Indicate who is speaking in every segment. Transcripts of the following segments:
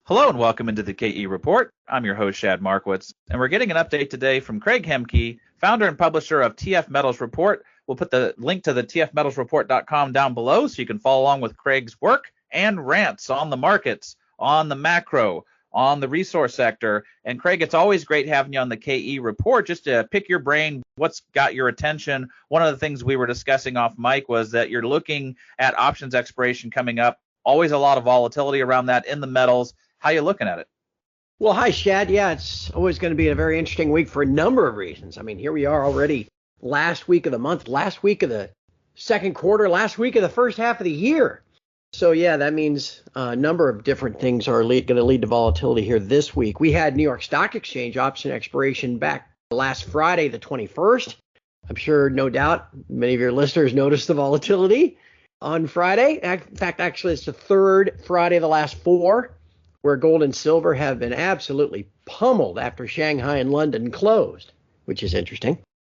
Speaker 1: Hello and welcome into the KE Report. I'm your host, Shad Markowitz, and we're getting an update today from Craig Hemke, founder and publisher of TF Metals Report. We'll put the link to the tfmetalsreport.com down below so you can follow along with Craig's work and rants on the markets, on the macro, on the resource sector. And Craig, it's always great having you on the KE Report just to pick your brain. What's got your attention? One of the things we were discussing off mic was that you're looking at options expiration coming up. Always a lot of volatility around that in the metals. How you looking at it?
Speaker 2: Well, hi, Shad. Yeah, it's always going to be a very interesting week for a number of reasons. I mean, here we are already last week of the month, last week of the second quarter, last week of the first half of the year. So, yeah, that means a number of different things are going to lead to volatility here this week. We had New York Stock Exchange option expiration back last Friday, the 21st. I'm sure, no doubt, many of your listeners noticed the volatility on Friday. In fact, actually, it's the third Friday of the last four where gold and silver have been absolutely pummeled after Shanghai and London closed, which is interesting.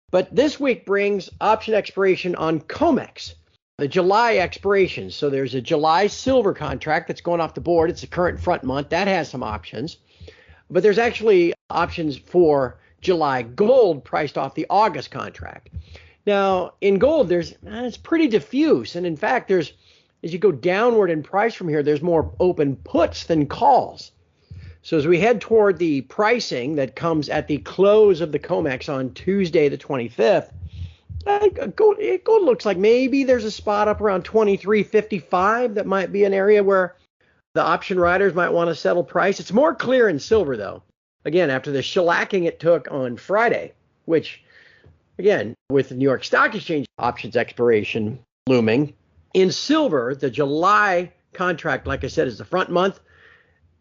Speaker 2: But this week brings option expiration on COMEX, the July expiration. So there's a July silver contract that's going off the board. It's the current front month. That has some options. But there's actually options for July gold priced off the August contract. Now, in gold, it's pretty diffuse. And in fact, as you go downward in price from here, there's more open puts than calls. So as we head toward the pricing that comes at the close of the COMEX on Tuesday, the 25th, gold looks like maybe there's a spot up around 23.55 that might be an area where the option riders might want to settle price. It's more clear in silver, though. Again, after the shellacking it took on Friday, which, again, with the New York Stock Exchange options expiration looming, in silver, the July contract, like I said, is the front month.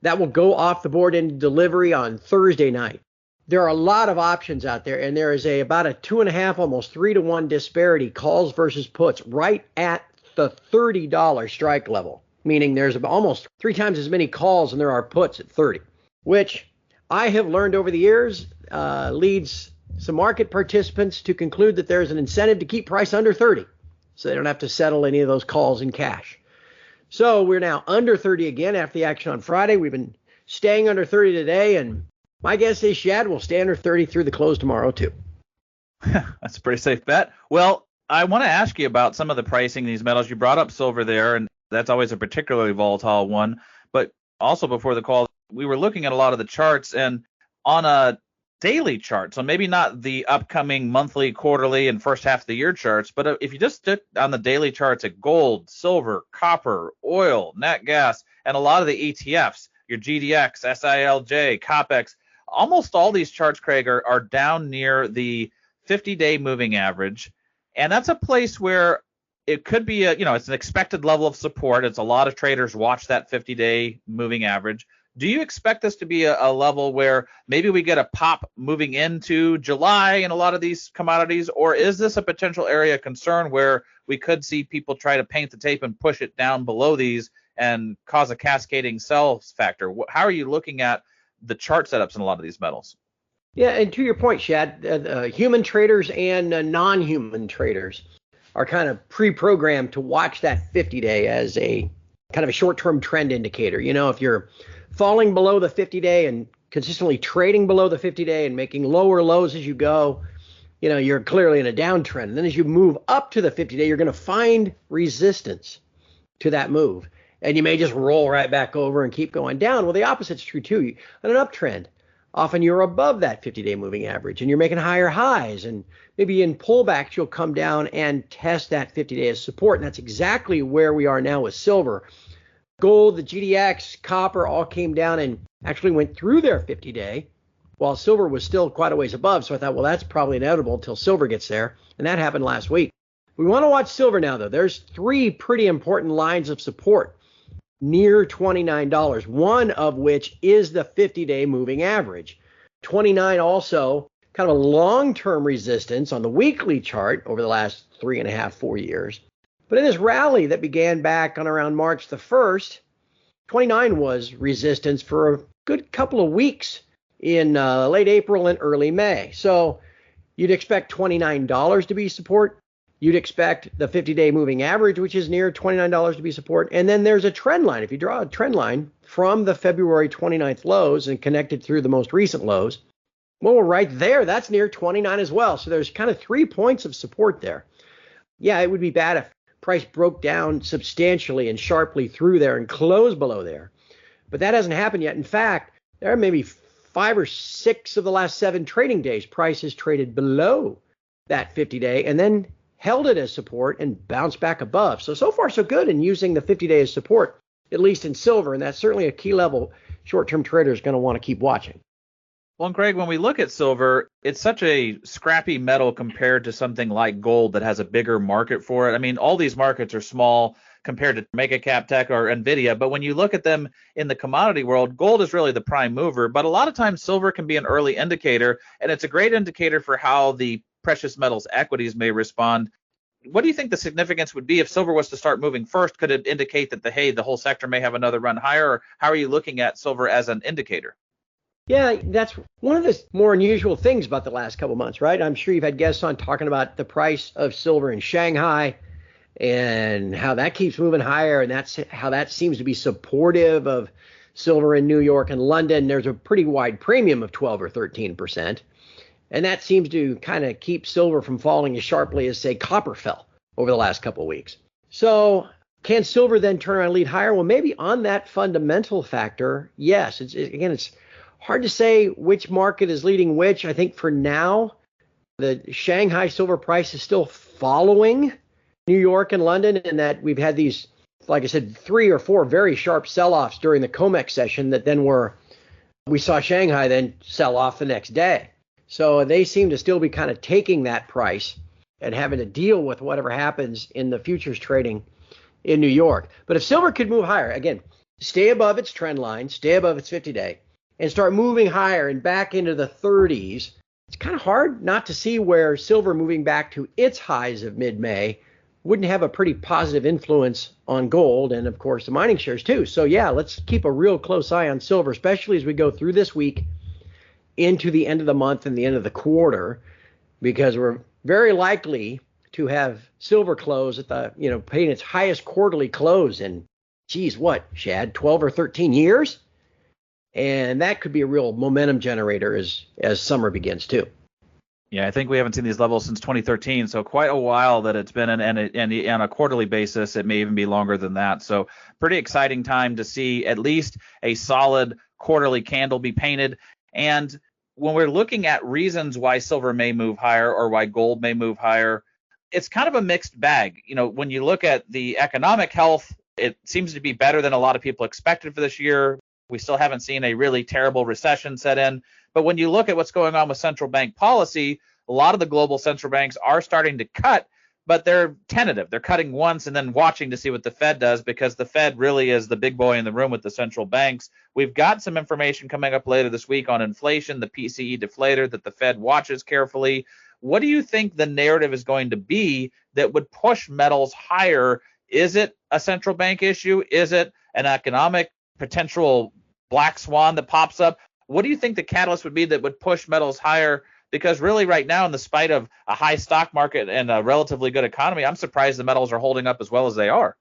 Speaker 2: That will go off the board in delivery on Thursday night. There are a lot of options out there, and there is about a 2.5, almost 3-to-1 disparity, calls versus puts, right at the $30 strike level, meaning there's almost 3 times as many calls than there are puts at 30, which I have learned over the years leads some market participants to conclude that there's an incentive to keep price under 30. So they don't have to settle any of those calls in cash. So we're now under 30 again after the action on Friday. We've been staying under 30 today, and my guess is Shad will stay under 30 through the close tomorrow too.
Speaker 1: That's a pretty safe bet. Well, I want to ask you about some of the pricing of these metals. You brought up silver there, and that's always a particularly volatile one. But also before the call, we were looking at a lot of the charts, and on a daily chart, so maybe not the upcoming monthly, quarterly, and first half of the year charts, but if you just stick on the daily charts at gold, silver, copper, oil, nat gas, and a lot of the ETFs, your GDX, SILJ, COPEX, almost all these charts, Craig, are down near the 50-day moving average, and that's a place where it could be it's an expected level of support. It's a lot of traders watch that 50-day moving average. Do you expect this to be a level where maybe we get a pop moving into July in a lot of these commodities, or is this a potential area of concern where we could see people try to paint the tape and push it down below these and cause a cascading sell factor? How are you looking at the chart setups in a lot of these metals?
Speaker 2: Yeah, and to your point, Shad, human traders and non-human traders are kind of pre-programmed to watch that 50-day as a kind of a short-term trend indicator. If you're falling below the 50-day and consistently trading below the 50-day and making lower lows as you go, you're clearly in a downtrend. And then as you move up to the 50-day, you're going to find resistance to that move. And you may just roll right back over and keep going down. Well, the opposite's true too. On an uptrend, often you're above that 50-day moving average and you're making higher highs. And maybe in pullbacks, you'll come down and test that 50-day as support. And that's exactly where we are now with silver. Gold, the GDX, copper all came down and actually went through their 50-day, while silver was still quite a ways above. So I thought, well, that's probably inevitable until silver gets there. And that happened last week. We want to watch silver now, though. There's 3 pretty important lines of support near $29, one of which is the 50-day moving average. 29 also kind of a long-term resistance on the weekly chart over the last 3.5-4 years. But in this rally that began back on around March the 1st, 29 was resistance for a good couple of weeks in late April and early May. So you'd expect $29 to be support. You'd expect the 50-day moving average, which is near $29 to be support. And then there's a trend line. If you draw a trend line from the February 29th lows and connect it through the most recent lows, well, right there, that's near 29 as well. So there's kind of 3 points of support there. Yeah, it would be bad if price broke down substantially and sharply through there and closed below there. But that hasn't happened yet. In fact, there are maybe 5 or 6 of the last 7 trading days, price has traded below that 50-day and then held it as support and bounced back above. So far, so good in using the 50-day as support, at least in silver. And that's certainly a key level short-term trader is going to want to keep watching.
Speaker 1: Well, and Greg, when we look at silver, it's such a scrappy metal compared to something like gold that has a bigger market for it. I mean, all these markets are small compared to mega cap tech or Nvidia, but when you look at them in the commodity world, gold is really the prime mover. But a lot of times silver can be an early indicator, and it's a great indicator for how the precious metals equities may respond. What do you think the significance would be if silver was to start moving first? Could it indicate that the whole sector may have another run higher? Or how are you looking at silver as an indicator?
Speaker 2: Yeah, that's one of the more unusual things about the last couple months, right? I'm sure you've had guests on talking about the price of silver in Shanghai and how that keeps moving higher, and that's how that seems to be supportive of silver in New York and London. There's a pretty wide premium of 12 or 13%. And that seems to kind of keep silver from falling as sharply as, say, copper fell over the last couple of weeks. So can silver then turn around and lead higher? Well, maybe on that fundamental factor, yes. It's hard to say which market is leading which. I think for now, the Shanghai silver price is still following New York and London, and that we've had these, like I said, 3 or 4 very sharp sell-offs during the COMEX session that then we saw Shanghai then sell off the next day. So they seem to still be kind of taking that price and having to deal with whatever happens in the futures trading in New York. But if silver could move higher, again, stay above its trend line, stay above its 50-day, and start moving higher and back into the 30s, it's kind of hard not to see where silver moving back to its highs of mid-May wouldn't have a pretty positive influence on gold and, of course, the mining shares too. So, yeah, let's keep a real close eye on silver, especially as we go through this week into the end of the month and the end of the quarter, because we're very likely to have silver close at paying its highest quarterly close in, Shad, 12 or 13 years? And that could be a real momentum generator as summer begins too.
Speaker 1: Yeah, I think we haven't seen these levels since 2013, so quite a while that it's been, and on a quarterly basis, it may even be longer than that. So pretty exciting time to see at least a solid quarterly candle be painted. And when we're looking at reasons why silver may move higher or why gold may move higher, it's kind of a mixed bag. When you look at the economic health, it seems to be better than a lot of people expected for this year. We still haven't seen a really terrible recession set in. But when you look at what's going on with central bank policy, a lot of the global central banks are starting to cut, but they're tentative. They're cutting once and then watching to see what the Fed does, because the Fed really is the big boy in the room with the central banks. We've got some information coming up later this week on inflation, the PCE deflator that the Fed watches carefully. What do you think the narrative is going to be that would push metals higher? Is it a central bank issue? Is it an economic potential black swan that pops up? What do you think the catalyst would be that would push metals higher? Because really right now, in the spite of a high stock market and a relatively good economy, I'm surprised the metals are holding up as well as they are.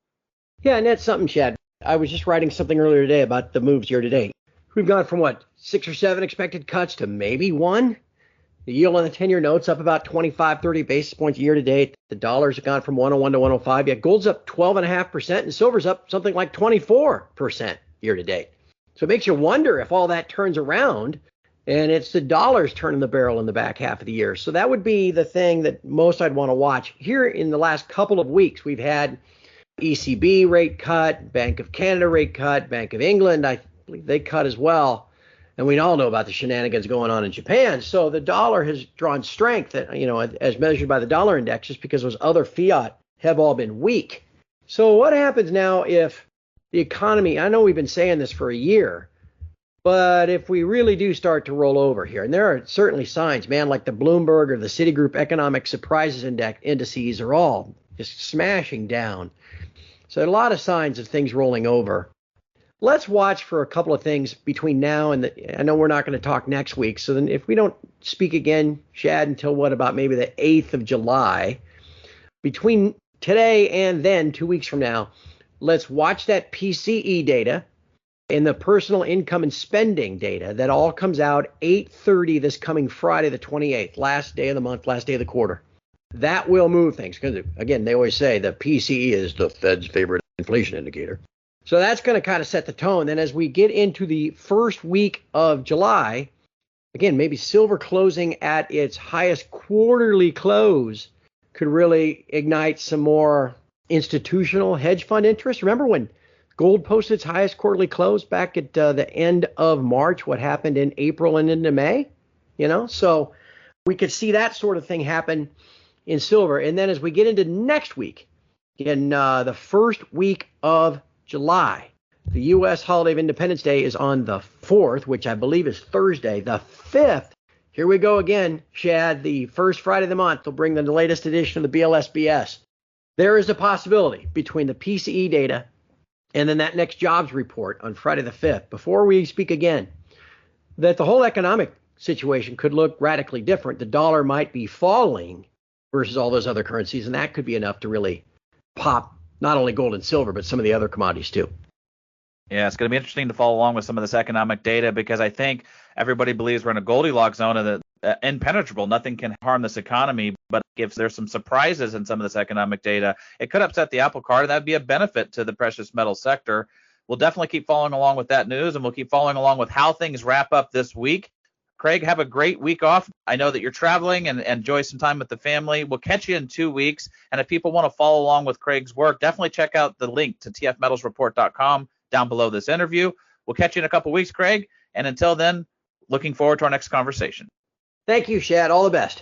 Speaker 2: Yeah, and that's something, Chad. I was just writing something earlier today about the moves year to date. We've gone from 6 or 7 expected cuts to maybe 1. The yield on the 10-year notes up about 25, 30 basis points year to date. The dollars have gone from 101 to 105. Yet gold's up 12.5% and silver's up something like 24% year to date. So it makes you wonder if all that turns around and it's the dollars turning the barrel in the back half of the year. So that would be the thing that most I'd want to watch. Here in the last couple of weeks, we've had ECB rate cut, Bank of Canada rate cut, Bank of England, I believe they cut as well. And we all know about the shenanigans going on in Japan. So the dollar has drawn strength, as measured by the dollar index, just because those other fiat have all been weak. So what happens now if the economy, I know we've been saying this for a year, but if we really do start to roll over here, and there are certainly signs, man, like the Bloomberg or the Citigroup Economic Surprises Indices are all just smashing down. So a lot of signs of things rolling over. Let's watch for a couple of things between now and I know we're not going to talk next week. So then if we don't speak again, Shad, until about maybe the 8th of July, between today and then 2 weeks from now, let's watch that PCE data and the personal income and spending data that all comes out 8:30 this coming Friday, the 28th, last day of the month, last day of the quarter. That will move things because, again, they always say the PCE is the Fed's favorite inflation indicator. So that's going to kind of set the tone. Then as we get into the first week of July, again, maybe silver closing at its highest quarterly close could really ignite some more institutional hedge fund interest. Remember when gold posted its highest quarterly close back at the end of March? What happened in April and into May? So we could see that sort of thing happen in silver. And then as we get into next week, in the first week of July, the U.S. holiday of Independence Day is on the 4th, which I believe is Thursday. The 5th, here we go again, Shad, the first Friday of the month, they'll bring the latest edition of the BLSBS. There is a possibility between the PCE data and then that next jobs report on Friday the 5th, before we speak again, that the whole economic situation could look radically different. The dollar might be falling versus all those other currencies, and that could be enough to really pop not only gold and silver, but some of the other commodities too.
Speaker 1: Yeah, it's going to be interesting to follow along with some of this economic data because I think everybody believes we're in a Goldilocks zone and that impenetrable. Nothing can harm this economy. But if there's some surprises in some of this economic data, it could upset the apple cart. That'd be a benefit to the precious metal sector. We'll definitely keep following along with that news, and we'll keep following along with how things wrap up this week. Craig, have a great week off. I know that you're traveling and enjoy some time with the family. We'll catch you in 2 weeks. And if people want to follow along with Craig's work, definitely check out the link to tfmetalsreport.com down below this interview. We'll catch you in a couple weeks, Craig. And until then, looking forward to our next conversation.
Speaker 2: Thank you, Shad. All the best.